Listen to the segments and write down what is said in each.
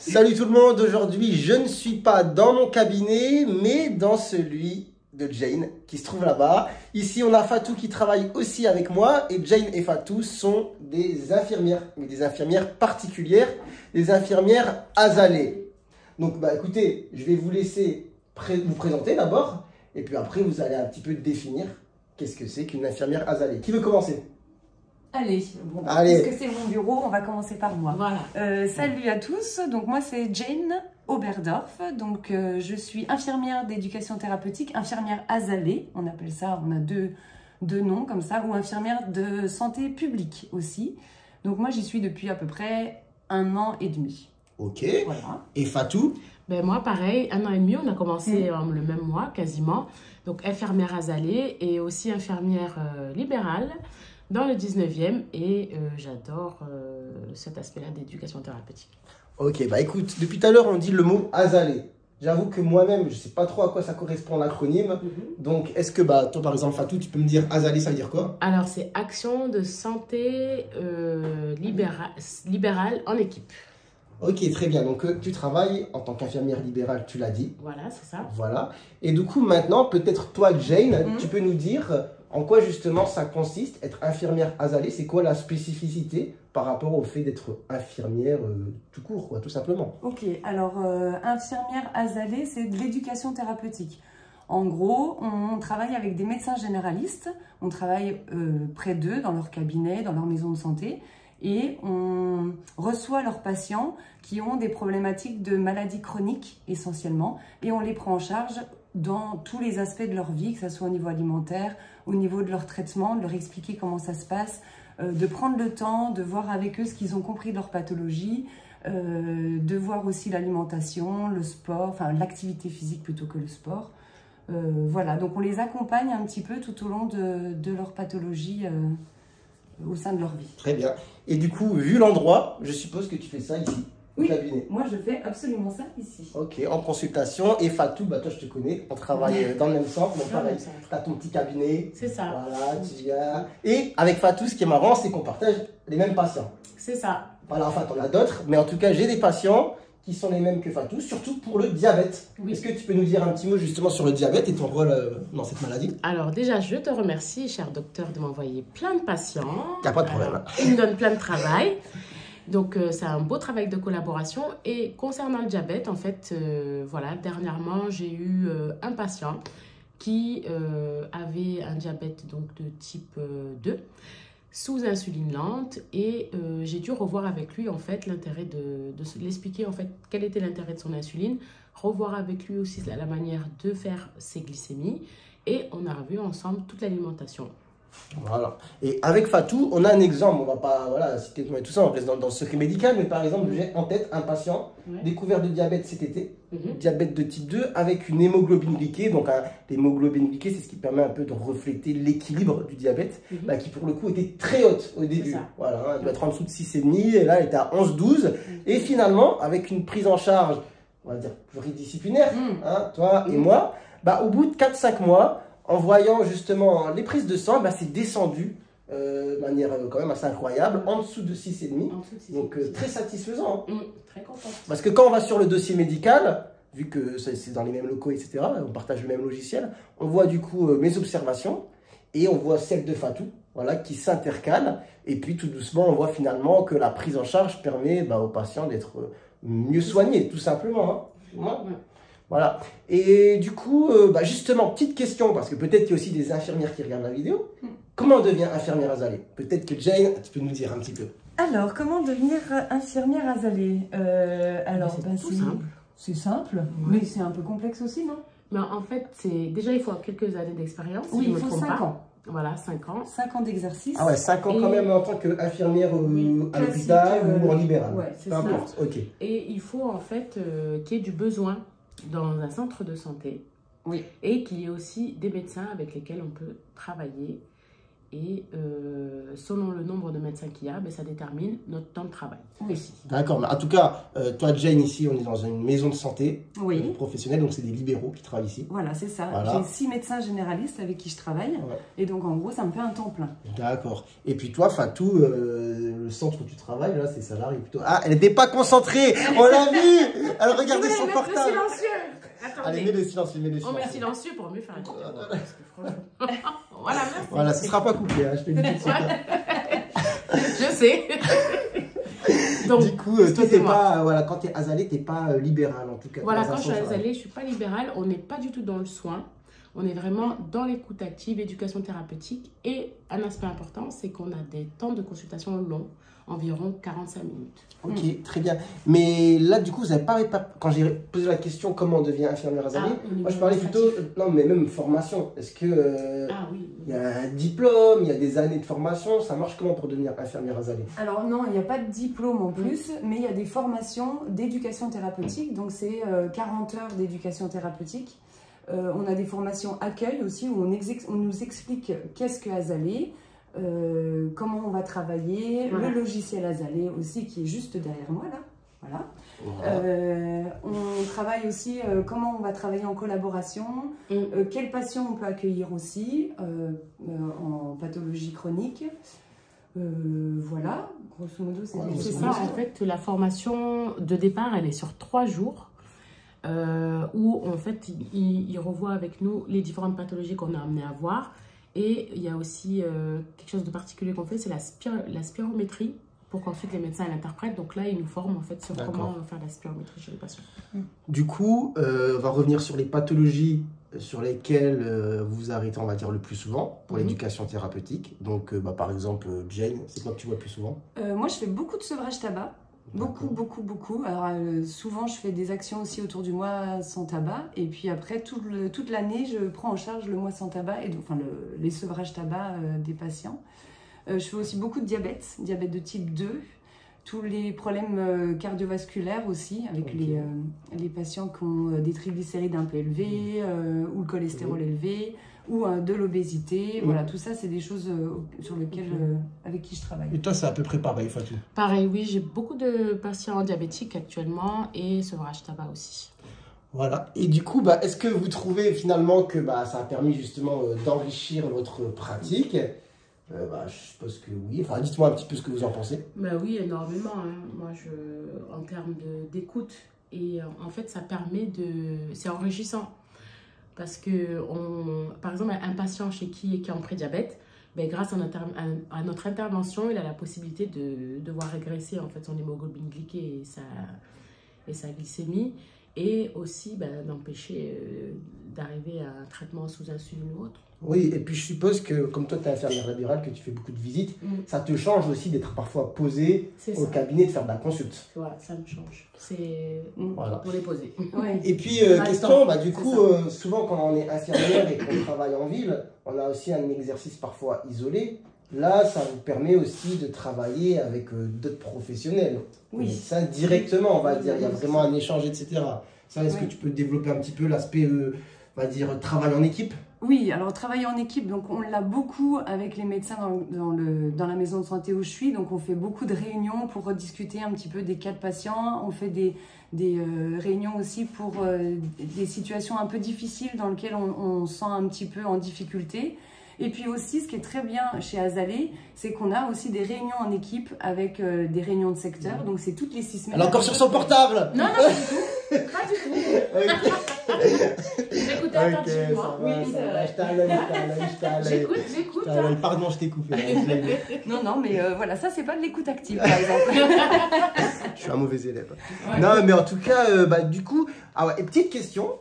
Salut tout le monde, aujourd'hui je ne suis pas dans mon cabinet mais dans celui de Jane qui se trouve là-bas. Ici on a Fatou qui travaille aussi avec moi et Jane et Fatou sont des infirmières, mais des infirmières particulières, des infirmières azalées. Donc bah écoutez, je vais vous laisser vous présenter d'abord et puis après vous allez un petit peu définir qu'est-ce que c'est qu'une infirmière azalée. Qui veut commencer? Allez, bon, Allez. puisque c'est mon bureau, on va commencer par moi. Voilà. Salut à tous, donc moi c'est Jane Oberdorf, donc je suis infirmière d'éducation thérapeutique, infirmière azalée, on appelle ça, on a deux noms comme ça, ou infirmière de santé publique aussi. Donc moi j'y suis depuis à peu près 1 an et demi. Ok. Voilà. Et Fatou? Ben moi, pareil, 1 an et demi, on a commencé le même mois, quasiment. Donc, infirmière azalée et aussi infirmière libérale dans le 19e. Et j'adore cet aspect-là d'éducation thérapeutique. Ok, bah écoute, depuis tout à l'heure, on dit le mot azalée. J'avoue que moi-même, je ne sais pas trop à quoi ça correspond l'acronyme. Donc, est-ce que, bah, toi, par exemple, Fatou, tu peux me dire azalée, ça veut dire quoi? Alors, c'est action de santé libérale en équipe. Ok, très bien. Donc, tu travailles en tant qu'infirmière libérale, tu l'as dit. Voilà, c'est ça. Voilà. Et du coup, maintenant, peut-être toi, Jane, tu peux nous dire en quoi justement ça consiste, être infirmière azalée. C'est quoi la spécificité par rapport au fait d'être infirmière tout court, quoi, tout simplement? Ok, alors infirmière azalée, c'est de l'éducation thérapeutique. En gros, on travaille avec des médecins généralistes, on travaille près d'eux, dans leur cabinet, dans leur maison de santé, et on reçoit leurs patients qui ont des problématiques de maladies chroniques essentiellement, et on les prend en charge dans tous les aspects de leur vie, que ce soit au niveau alimentaire, au niveau de leur traitement, de leur expliquer comment ça se passe, de prendre le temps, de voir avec eux ce qu'ils ont compris de leur pathologie, de voir aussi l'alimentation, le sport, enfin l'activité physique plutôt que le sport. Voilà, donc on les accompagne un petit peu tout au long de leur pathologie au sein de leur vie. Très bien. Et du coup, vu l'endroit, je suppose que tu fais ça ici, au cabinet. Moi je fais absolument ça ici. Ok, en consultation. Et Fatou, bah toi je te connais, on travaille dans le même centre, donc pareil, tu as ton petit cabinet. C'est ça. Voilà, tu viens. Et avec Fatou, ce qui est marrant, c'est qu'on partage les mêmes patients. C'est ça. Voilà, enfin, t'en as d'autres, mais en tout cas, j'ai des patients qui sont les mêmes que Fatou, surtout pour le diabète. Oui. Est-ce que tu peux nous dire un petit mot justement sur le diabète et ton rôle dans cette maladie? Alors déjà, je te remercie, cher docteur, de m'envoyer plein de patients. Il n'y a pas de problème. Il me donne plein de travail. Donc, c'est un beau travail de collaboration. Et concernant le diabète, en fait, voilà, dernièrement, j'ai eu un patient qui avait un diabète donc, de type 2 sous insuline lente et j'ai dû revoir avec lui en fait l'intérêt de l'expliquer en fait quel était l'intérêt de son insuline, revoir avec lui aussi la manière de faire ses glycémies et on a revu ensemble toute l'alimentation. Voilà. Et avec Fatou, on a un exemple, on va pas citer tout ça, on reste dans le secret médical, mais par exemple, j'ai en tête un patient découvert de diabète cet été, diabète de type 2, avec une hémoglobine glyquée. Donc, l'hémoglobine glyquée, c'est ce qui permet un peu de refléter l'équilibre du diabète, qui pour le coup était très haute au début. Voilà, elle doit être en dessous de 6,5, et là, elle était à 11-12. Et finalement, avec une prise en charge, on va dire, pluridisciplinaire, toi et moi, bah, au bout de 4-5 mois, en voyant justement les prises de sang, bah, c'est descendu de manière quand même assez incroyable, en dessous de 6,5. Donc très satisfaisant. Très content. Parce que quand on va sur le dossier médical, vu que c'est dans les mêmes locaux, etc., on partage le même logiciel, on voit du coup mes observations et on voit celles de Fatou, voilà, qui s'intercalent. Et puis tout doucement, on voit finalement que la prise en charge permet aux patients d'être mieux soignés, tout simplement. Voilà. Et du coup, justement, petite question, parce que peut-être qu'il y a aussi des infirmières qui regardent la vidéo. Comment on devient infirmière azalée? Peut-être que Jane, tu peux nous dire un petit peu. Alors, comment devenir infirmière azalée? Alors, c'est simple, mais c'est un peu complexe aussi, non? Mais en fait, déjà, il faut quelques années d'expérience. Oui, il faut 5 ans. Voilà, 5 ans. 5 ans d'exercice. Ah ouais, 5 ans quand même en tant qu'infirmière à l'hôpital ou en libéral. Ouais, c'est peu ça. importe. Ok. Et il faut en fait qu'il y ait du besoin dans un centre de santé. Oui. Et qu'il y ait aussi des médecins avec lesquels on peut travailler Et selon le nombre de médecins qu'il y a, ben, ça détermine notre temps de travail. Oui. D'accord, mais en tout cas, toi Jane, ici, on est dans une maison de santé professionnelle, donc c'est des libéraux qui travaillent ici. Voilà, c'est ça. Voilà. J'ai 6 médecins généralistes avec qui je travaille, et donc en gros, ça me fait un temps plein. D'accord. Et puis toi, Fatou, le centre où tu travailles, là, c'est salarié plutôt. Ah, elle n'était pas concentrée, on l'a vu. Elle regardait son portable. Allez, mets le silencieux, mets le silencieux. On met silencieux pour mieux faire un truc. Voilà, merci. Voilà, ce ne sera pas coupé, hein, je te le dis tout de suite. Je sais. Donc, du coup, toi, t'es pas, voilà, quand tu es azalée, tu n'es pas libérale en tout cas. Voilà, quand je suis azalée, je ne suis pas libérale. On n'est pas du tout dans le soin. On est vraiment dans l'écoute active, éducation thérapeutique. Et un aspect important, c'est qu'on a des temps de consultation longs, environ 45 minutes. Ok, très bien. Mais là, du coup, vous n'avez pas, quand j'ai posé la question comment on devient infirmière azalée, moi je parlais plutôt, non, mais même formation. Est-ce que y a un diplôme, il y a des années de formation, ça marche comment pour devenir infirmière azalée? Alors non, il n'y a pas de diplôme en plus, mais il y a des formations d'éducation thérapeutique, donc c'est 40 heures d'éducation thérapeutique. On a des formations accueil aussi, où on nous explique qu'est-ce que azalée, comment on va travailler, le logiciel azalée aussi qui est juste derrière moi là. Voilà. On travaille aussi comment on va travailler en collaboration, quels patients on peut accueillir aussi en pathologie chronique. Voilà, grosso modo c'est ça. En fait, la formation de départ, elle est sur 3 jours. Où en fait il revoit avec nous les différentes pathologies qu'on a amené à voir. Et il y a aussi quelque chose de particulier qu'on fait, c'est la spirométrie, pour qu'ensuite les médecins l'interprètent. Donc là, ils nous forment en fait sur comment faire la spirométrie chez les patients. Du coup, on va revenir sur les pathologies sur lesquelles vous vous arrêtez, on va dire, le plus souvent pour l'éducation thérapeutique. Donc, par exemple, Jane, c'est quoi que tu vois le plus souvent? Moi, je fais beaucoup de sevrage tabac. Beaucoup. Alors, souvent, je fais des actions aussi autour du mois sans tabac. Et puis après, toute l'année, je prends en charge le mois sans tabac, et donc, enfin, les sevrages tabac des patients. Je fais aussi beaucoup de diabète de type 2. Tous les problèmes cardiovasculaires aussi, avec les patients qui ont des triglycérides un peu élevés, ou le cholestérol élevé, ou de l'obésité. Voilà, tout ça, c'est des choses sur lesquelles, avec qui je travaille. Et toi, c'est à peu près pareil, Fatou? Pareil, oui. J'ai beaucoup de patients diabétiques actuellement et sevrage tabac aussi. Voilà. Et du coup, est-ce que vous trouvez finalement que ça a permis justement d'enrichir votre pratique? Je suppose que oui. Enfin, dites-moi un petit peu ce que vous en pensez. Oui, énormément. Hein. Moi, en termes d'écoute, et en fait, ça permet c'est enrichissant. Parce que, par exemple, un patient qui est en prédiabète, grâce à notre intervention, il a la possibilité de voir régresser en fait, son hémoglobine glyquée et sa glycémie. Et aussi d'empêcher d'arriver à un traitement sous insuline ou autre. Oui, et puis je suppose que comme toi tu es infirmière libérale, que tu fais beaucoup de visites, ça te change aussi d'être parfois posé au cabinet, de faire de la consulte. Voilà, ça me change. C'est pour les poser. Et puis question, du coup, souvent quand on est infirmière et qu'on travaille en ville, on a aussi un exercice parfois isolé. Là, ça vous permet aussi de travailler avec d'autres professionnels. Oui. Ça, directement, on va dire. Il y a vraiment un échange, etc. Ça, est-ce que tu peux développer un petit peu l'aspect, on va dire, travail en équipe? Oui, alors travailler en équipe, donc on l'a beaucoup avec les médecins dans la maison de santé où je suis. Donc on fait beaucoup de réunions pour rediscuter un petit peu des cas de patients. On fait des réunions aussi pour des situations un peu difficiles dans lesquelles on se sent un petit peu en difficulté. Et puis aussi, ce qui est très bien chez azalée, c'est qu'on a aussi des réunions en équipe avec des réunions de secteur. Donc c'est toutes les 6 semaines. Elle est encore sur son portable? Non, pas du tout. Pas du tout. J'écoutais attentivement. Oui, c'est vrai. Je t'ai J'écoute. Pardon, je t'ai coupé. Non, mais voilà, ça, c'est pas de l'écoute active, par exemple. Je suis un mauvais élève. Ouais. Non, mais en tout cas, du coup, et petite question.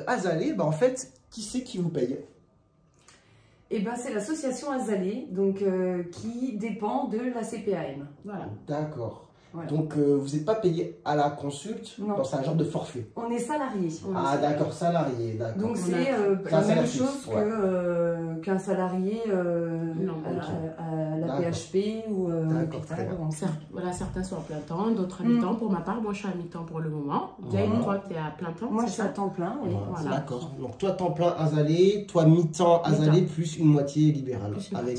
Azalée, en fait, qui c'est qui vous paye? C'est l'association azalée, donc qui dépend de la CPAM. Voilà. D'accord. Voilà. Donc, vous n'êtes pas payé à la consulte, c'est un genre de forfait. On est salarié. Ah, d'accord, salarié, d'accord. Donc, c'est la même chose qu'un salarié à la PHP ou à l'hôpital. Voilà, certains sont à plein temps, d'autres à mi-temps. Pour ma part, moi, je suis à mi-temps pour le moment. Jane, toi, tu es à plein temps? Moi, je suis à temps plein, oui. Voilà. D'accord. Donc, toi, temps plein Azalée, toi, mi-temps Azalée, plus une moitié libérale. Avec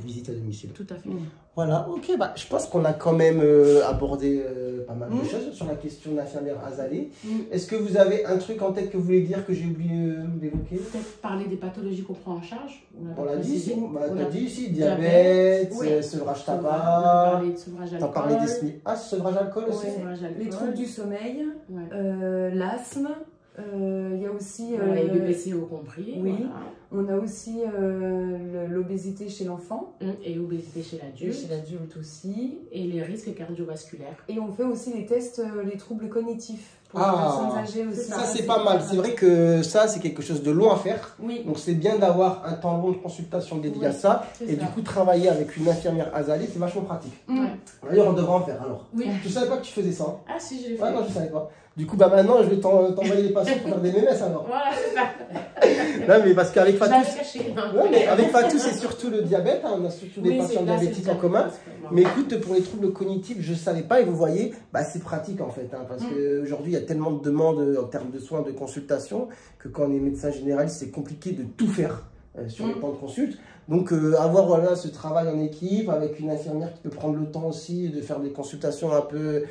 visite à domicile. Tout à fait. Voilà, ok, bah, je pense qu'on a quand même abordé pas mal de choses sur la question d'infirmière Azalée. Est-ce que vous avez un truc en tête que vous voulez dire que j'ai oublié d'évoquer? Peut-être parler des pathologies qu'on prend en charge. On l'a dit ici, diabète, sevrage tabac, t'as parlé des SMI. Ah, sevrage alcool aussi? Les troubles du sommeil, l'asthme. Il y a aussi le BCO compris. Oui. Voilà. On a aussi l'obésité chez l'enfant. Et l'obésité chez l'adulte. Chez l'adulte aussi. Et les risques cardiovasculaires. Et on fait aussi les tests, les troubles cognitifs pour les personnes âgées aussi. Ça, c'est pas mal. C'est vrai que ça, c'est quelque chose de long à faire. Oui. Donc, c'est bien d'avoir un temps long de consultation dédié à ça. Et du coup, travailler avec une infirmière Azalée, c'est vachement pratique. D'ailleurs, on devrait en faire alors. Oui. Je savais pas que tu faisais ça. Hein. Ah si, je l'ai fait. Ah non, je savais pas. Du coup, bah maintenant, je vais t'envoyer les patients pour faire des mémesses alors. Voilà, c'est ça. Non, mais parce qu'avec Fatou, mais avec Fatou, c'est surtout le diabète. Hein. On a surtout des patients diabétiques en commun. Mais écoute, pour les troubles cognitifs, je savais pas. Et vous voyez, bah, c'est pratique en fait. Hein, parce qu'aujourd'hui, il y a tellement de demandes en termes de soins, de consultation, que quand on est médecin généraliste, c'est compliqué de tout faire sur les temps de consulte. Donc, avoir voilà, ce travail en équipe avec une infirmière qui peut prendre le temps aussi de faire des consultations un peu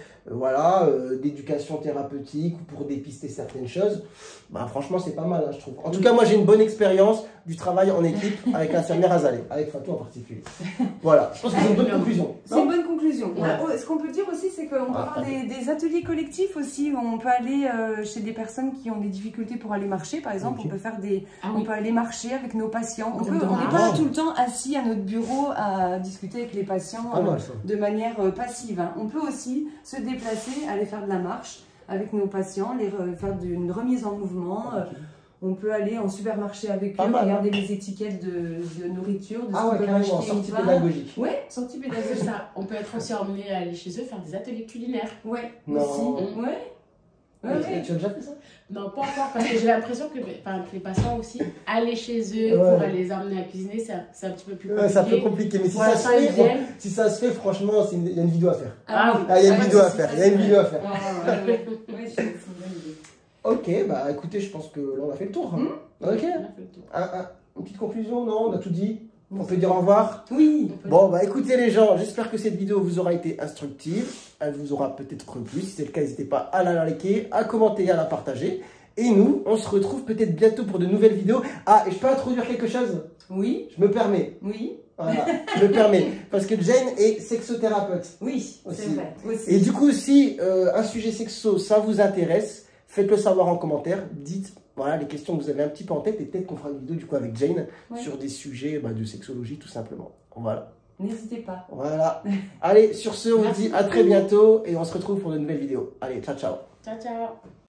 d'éducation thérapeutique ou pour dépister certaines choses, bah, franchement, c'est pas mal, hein, je trouve. En tout cas, moi, j'ai une bonne expérience du travail en équipe avec l'infirmière Azalée, avec Fatou en particulier. Voilà, je pense que c'est une bonne conclusion. C'est une bonne conclusion. Ce qu'on peut dire aussi, c'est qu'on peut avoir des ateliers collectifs aussi, où on peut aller chez des personnes qui ont des difficultés pour aller marcher, par exemple, on peut faire on peut aller marcher avec nos patients. On n'est pas tout le temps assis à notre bureau à discuter avec les patients de manière passive. Hein. On peut aussi se déplacer, aller faire de la marche avec nos patients, faire une remise en mouvement. On peut aller en supermarché avec eux, regarder les étiquettes de nourriture, de ce qu'on peut acheter. Sortie pédagogique. Oui, sortie pédagogique. Ça, on peut être aussi emmené à aller chez eux faire des ateliers culinaires. Oui, aussi. Tu as déjà fait ça? Non, pas encore, parce que j'ai l'impression que les patients aussi, aller chez eux pour les emmener à cuisiner, c'est un petit peu plus compliqué. C'est un peu compliqué, mais si ça se fait, franchement, il y a une vidéo à faire. Il y a une vidéo à faire, Ok, bah écoutez, je pense que là on a fait le tour. Ok. Une petite conclusion, non? On a tout dit? On peut dire au revoir? Oui. Bon, bah écoutez les gens, j'espère que cette vidéo vous aura été instructive. Elle vous aura peut-être plu. Si c'est le cas, n'hésitez pas à la liker, à commenter et à la partager. Et nous, on se retrouve peut-être bientôt pour de nouvelles vidéos. Ah, et je peux introduire quelque chose? Oui. Je me permets. Oui. Voilà, je me permets. Parce que Jane est sexothérapeute. Oui, c'est vrai. Aussi. Et du coup, si un sujet sexo, ça vous intéresse, faites-le savoir en commentaire. Dites voilà les questions que vous avez un petit peu en tête et peut-être qu'on fera une vidéo du coup avec Jane sur des sujets de sexologie tout simplement. Voilà. N'hésitez pas. Voilà. Allez, sur ce, on vous dit à très bientôt et on se retrouve pour de nouvelles vidéos. Allez, ciao, ciao. Ciao, ciao.